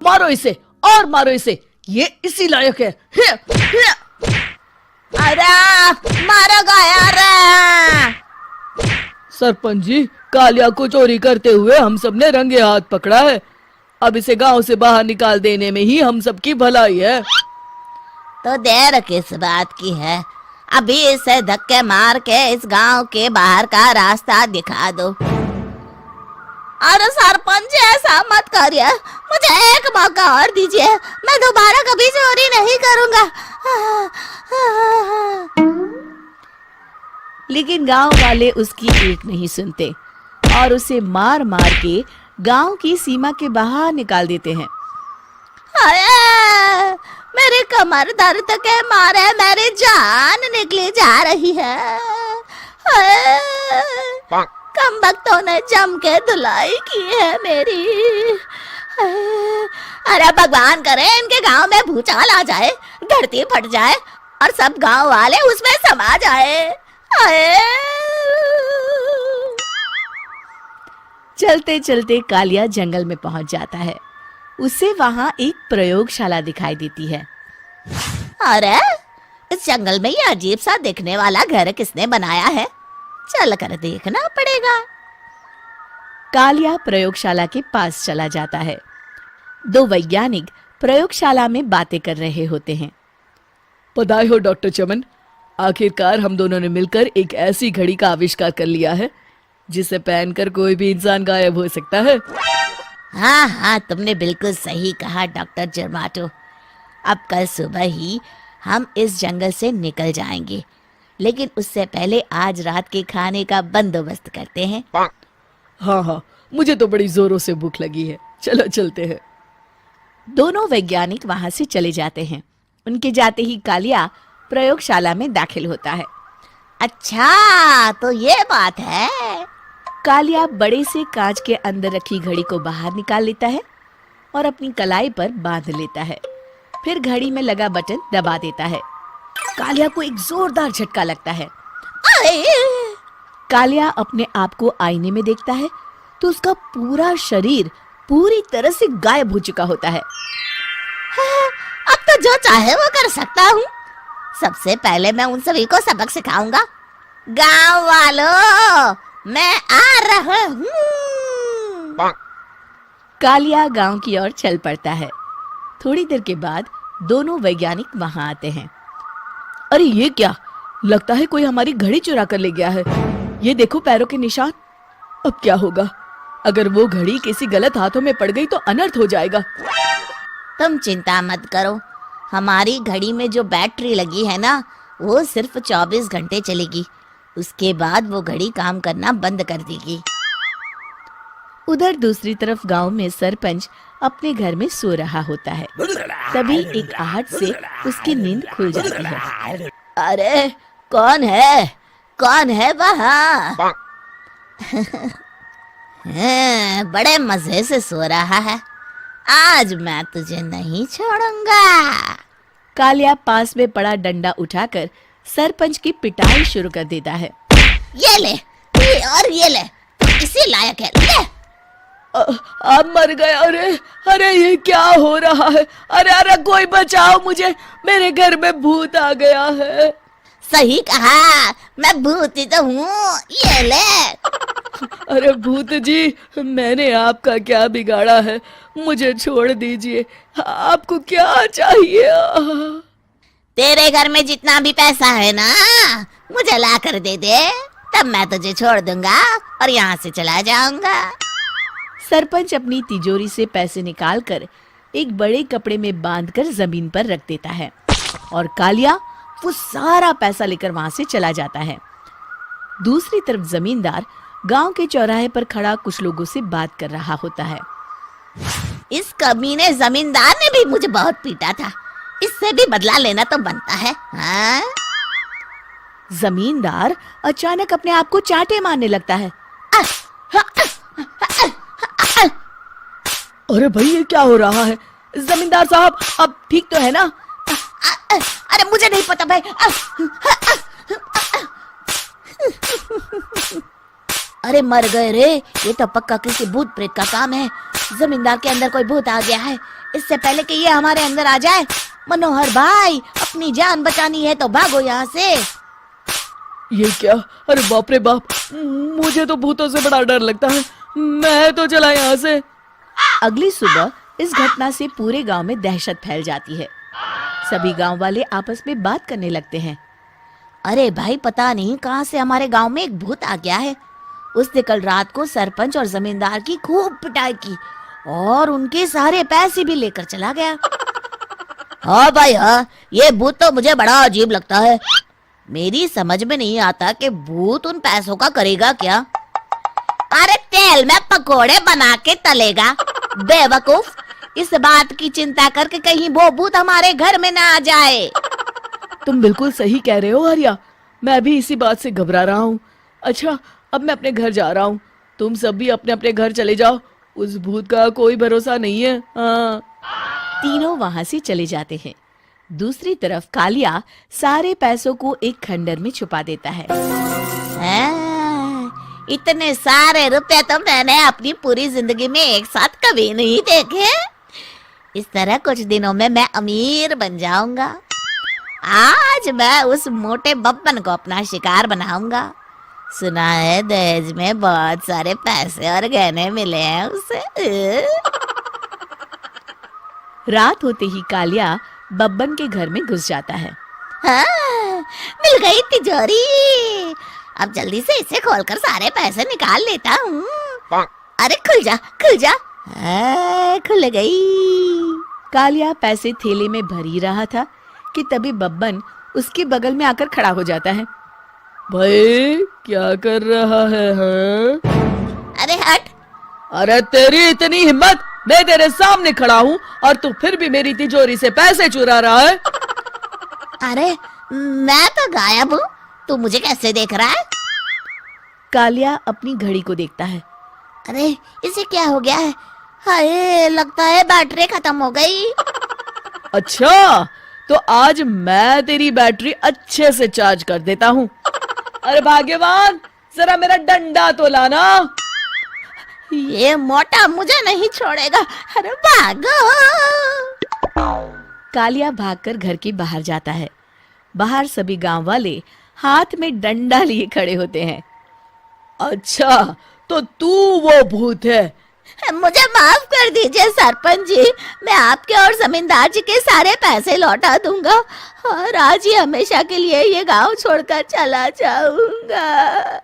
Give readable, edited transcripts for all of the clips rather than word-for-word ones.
मारो इसे और मारो इसे, ये इसी लायक है। अरे मारो यार। सरपंच जी, कालिया को चोरी करते हुए हम सब ने रंगे हाथ पकड़ा है। अब इसे गांव से बाहर निकाल देने में ही हम सबकी भलाई है। तो देर किस बात की है, अभी इसे धक्के मार के इस गांव के बाहर का रास्ता दिखा दो। अरे सरपंच ऐसा मत करिए, मुझे एक मौका और दीजिए, मैं दोबारा कभी चोरी नहीं करूंगा। लेकिन गांव वाले उसकी एक नहीं सुनते और उसे मार मार के गांव की सीमा के बाहर निकाल देते हैं। मेरी कमर दर्द के मारे मेरी जान निकली जा रही है। कम वक्तों ने जम के धुलाई की है मेरी। अरे भगवान करे इनके गांव में भूचाल आ जाए, धरती फट जाए और सब गांव वाले उसमें समा जाए। चलते चलते कालिया जंगल में पहुंच जाता है। उसे वहां एक प्रयोगशाला दिखाई देती है। अरे इस जंगल में ये अजीब सा दिखने वाला घर किसने बनाया है, चल कर देखना पड़ेगा। कालिया प्रयोगशाला के पास चला जाता है। दो वैज्ञानिक प्रयोगशाला में बातें कर रहे होते हैं। बधाई हो डॉक्टर चमन, आखिरकार हम दोनों ने मिलकर एक ऐसी घड़ी का आविष्कार कर लिया है जिसे पहनकर कोई भी इंसान गायब हो सकता है। हाँ हाँ, तुमने बिल्कुल सही कहा डॉक्टर जर्माटो। अब कल सुबह ही हम इस जंगल से निकल जाएंगे, लेकिन उससे पहले आज रात के खाने का बंदोबस्त करते हैं। हाँ हाँ, मुझे तो बड़ी जोरों से भूख लगी है, चलो चलते हैं। दोनों वैज्ञानिक वहां से चले जाते हैं। उनके जाते ही कालिया प्रयोगशाला में दाखिल होता है। अच्छा तो ये बात है। कालिया बड़े से कांच के अंदर रखी घड़ी को बाहर निकाल लेता है और अपनी कलाई पर बांध लेता है। फिर घड़ी में लगा बटन दबा देता है। कालिया को एक जोरदार झटका लगता है। कालिया अपने आप को आईने में देखता है तो उसका पूरा शरीर पूरी तरह से गायब हो चुका होता है। अब तो जो चाहे वो कर सकता हूँ। सबसे पहले मैं उन सभी को सबक सिखाऊंगा। गांव वालों, मैं आ रहा हूँ। कालिया गांव की ओर चल पड़ता है। थोड़ी देर के बाद दोनों वैज्ञानिक वहां आते हैं। अरे ये क्या, लगता है कोई हमारी घड़ी चुरा कर ले गया है। ये देखो पैरों के निशान। अब क्या होगा, अगर वो घड़ी किसी गलत हाथों में पड़ गई तो अनर्थ हो जाएगा। तुम चिंता मत करो, हमारी घड़ी में जो बैटरी लगी है ना, वो सिर्फ 24 घंटे चलेगी। उसके बाद वो घड़ी काम करना बंद कर देगी। उधर दूसरी तरफ गांव में सरपंच अपने घर में सो रहा होता है। तभी एक आहट से उसकी नींद खुल जाती है। अरे कौन है वहाँ? बड़े मजे से सो रहा है, आज मैं तुझे नहीं छोड़ूंगा। कालिया पास में पड़ा डंडा उठाकर सरपंच की पिटाई शुरू कर देता है। ये ले, ये ले, इसी लायक है, ले। अब मर गया। अरे ये क्या हो रहा है? अरे कोई बचाओ मुझे, मेरे घर में भूत आ गया है। सही कहा, मैं भूत ही तो हूँ, ये ले। अरे भूत जी, मैंने आपका क्या बिगाड़ा है, मुझे छोड़ दीजिए। आपको क्या चाहिए? तेरे घर में जितना भी पैसा है ना, मुझे ला कर दे दे, तब मैं तुझे छोड़ दूंगा और यहाँ से चला जाऊंगा। सरपंच अपनी तिजोरी से पैसे निकालकर एक बड़े कपड़े में बांधकर जमीन पर रख देता है और कालिया वो सारा पैसा लेकर वहां से चला जाता है। दूसरी तरफ जमींदार गांव के चौराहे पर खड़ा कुछ लोगों से बात कर रहा होता है। इस कमीने जमींदार ने भी मुझे बहुत पीटा था, इससे भी बदला लेना तो बनता है। हाँ? जमींदार अचानक अपने आप को चांटे मारने लगता है। अरे भाई ये क्या हो रहा है? जमींदार साहब, अब ठीक तो है ना? अरे मुझे नहीं पता भाई। अरे मर गए रे, ये तो पक्का किसी भूत प्रेत का काम है। जमींदार के अंदर कोई भूत आ गया है। इससे पहले कि ये हमारे अंदर आ जाए, मनोहर भाई अपनी जान बचानी है तो भागो यहाँ से। ये क्या? अरे बाप रे बाप, मुझे तो भूतों से बड़ा डर लगता है। मैं तो चला यहाँ से। अगली सुबह इस घटना से पूरे गांव में दहशत फैल जाती है। सभी गांव वाले आपस में बात करने लगते हैं। अरे भाई, पता नहीं कहाँ से हमारे गांव में एक भूत आ गया है। उसने कल रात को सरपंच और जमींदार की खूब पिटाई की और उनके सारे पैसे भी लेकर चला गया। हाँ भाई हाँ, ये भूत तो मुझे बड़ा अजीब लगता है। मेरी समझ में नहीं आता कि भूत उन पैसों का करेगा क्या। अरे तेल में पकोड़े बना के तलेगा, बेवकूफ। इस बात की चिंता करके कहीं वो भूत हमारे घर में ना आ जाए। तुम बिल्कुल सही कह रहे हो आर्या, मैं भी इसी बात से घबरा रहा हूँ। अच्छा, अब मैं अपने घर जा रहा हूँ। तुम सब भी अपने अपने घर चले जाओ, उस भूत का कोई भरोसा नहीं है। हाँ। तीनों वहां से चले जाते हैं। दूसरी तरफ कालिया सारे पैसों को एक खंडर में छुपा देता है। इतने सारे रुपए तो मैंने अपनी पूरी जिंदगी में एक साथ कभी नहीं देखे। इस तरह कुछ दिनों में मैं अमीर बन जाऊंगा। आज मैं उस मोटे बब्बन को अपना शिकार बनाऊंगा। सुना है दहेज में बहुत सारे पैसे और गहने मिले हैं उसे। रात होते ही कालिया बब्बन के घर में घुस जाता है। हाँ, मिल गई तिजोरी। अब जल्दी से इसे खोलकर सारे पैसे निकाल लेता हूँ। अरे खुल जा, खुल जा। खुल गई। कालिया पैसे थैले में भर ही रहा था कि तभी बब्बन उसके बगल में आकर खड़ा हो जाता है। भाई क्या कर रहा है? हाँ? अरे हट। अरे तेरी इतनी हिम्मत, मैं तेरे सामने खड़ा हूँ और तू फिर भी मेरी तिजोरी से पैसे चुरा रहा है। अरे मैं तो गायब हूँ, तू मुझे कैसे देख रहा है? कालिया अपनी घड़ी को देखता है। अरे इसे क्या हो गया है? हाय, लगता है बैटरी खत्म हो गई। अच्छा, तो आज मैं तेरी बैटरी अच्छे से चार्ज कर देता हूँ। अरे भाग्यवान, जरा मेरा डंडा तो लाना। ये मोटा मुझे नहीं छोड़ेगा। अरे भागो। कालिया भागकर घर के बाहर जाता है। बाहर सभी गांव वाले हाथ में डंडा लिए खड़े होते हैं। अच्छा, तो तू वो भूत है? मुझे माफ कर दीजिए सरपंच जी, मैं आपके और जमींदार जी के सारे पैसे लौटा दूंगा और आज ही हमेशा के लिए ये गांव छोड़कर चला जाऊंगा।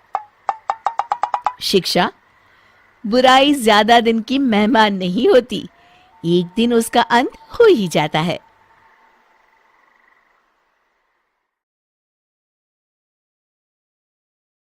शिक्षा: बुराई ज्यादा दिन की मेहमान नहीं होती, एक दिन उसका अंत हो ही जाता है।